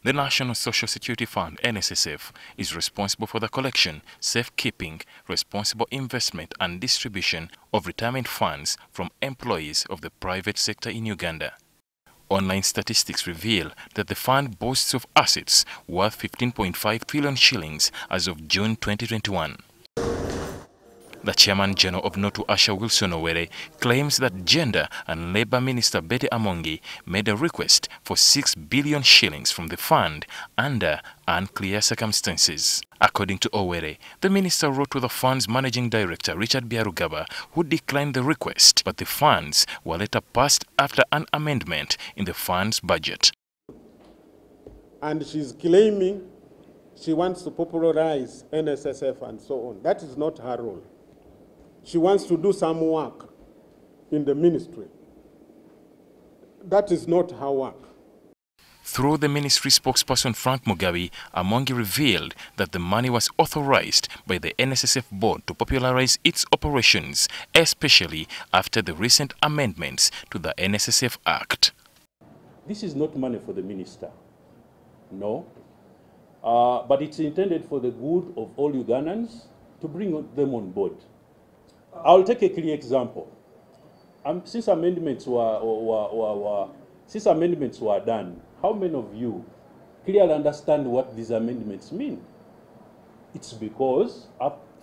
The National Social Security Fund, NSSF, is responsible for the collection, safekeeping, responsible investment and distribution of retirement funds from employees of the private sector in Uganda. Online statistics reveal that the fund boasts of assets worth 15.5 trillion shillings as of June 2021. The Chairman General of NOTU, Usher Wilson Owere, claims that Gender and Labour Minister Betty Amongi made a request for 6 billion shillings from the fund under unclear circumstances. According to Owere, the minister wrote to the fund's managing director, Richard Byarugaba, who declined the request, but the funds were later passed after an amendment in the fund's budget. And she's claiming she wants to popularize NSSF and so on. That is not her role. She wants to do some work in the ministry. That is not her work. Through the ministry spokesperson Frank Mugabe, Amongi revealed that the money was authorized by the NSSF Board to popularize its operations, especially after the recent amendments to the NSSF Act. This is not money for the minister, no. But it's intended for the good of all Ugandans to bring them on board. I'll take a clear example. Since amendments were done, how many of you clearly understand what these amendments mean? It's because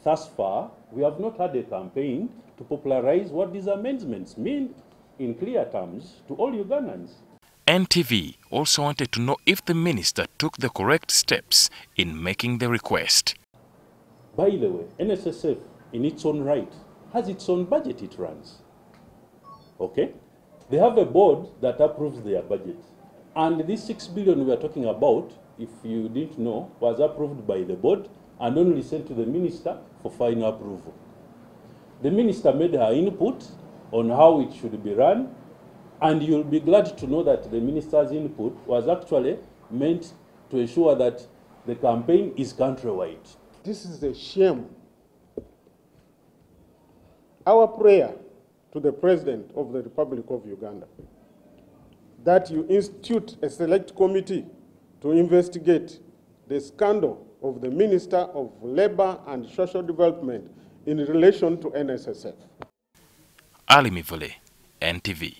thus far we have not had a campaign to popularize what these amendments mean in clear terms to all Ugandans. NTV also wanted to know if the minister took the correct steps in making the request. By the way, NSSF in its own right has its own budget it runs. Okay? They have a board that approves their budget. And this 6 billion we are talking about, if you didn't know, was approved by the board and only sent to the minister for final approval. The minister made her input on how it should be run, and you'll be glad to know that the minister's input was actually meant to ensure that the campaign is countrywide. This is a shame. Our prayer to the President of the Republic of Uganda that you institute a select committee to investigate the scandal of the Minister of Labour and Social Development in relation to NSSF. Ali Mivule, NTV.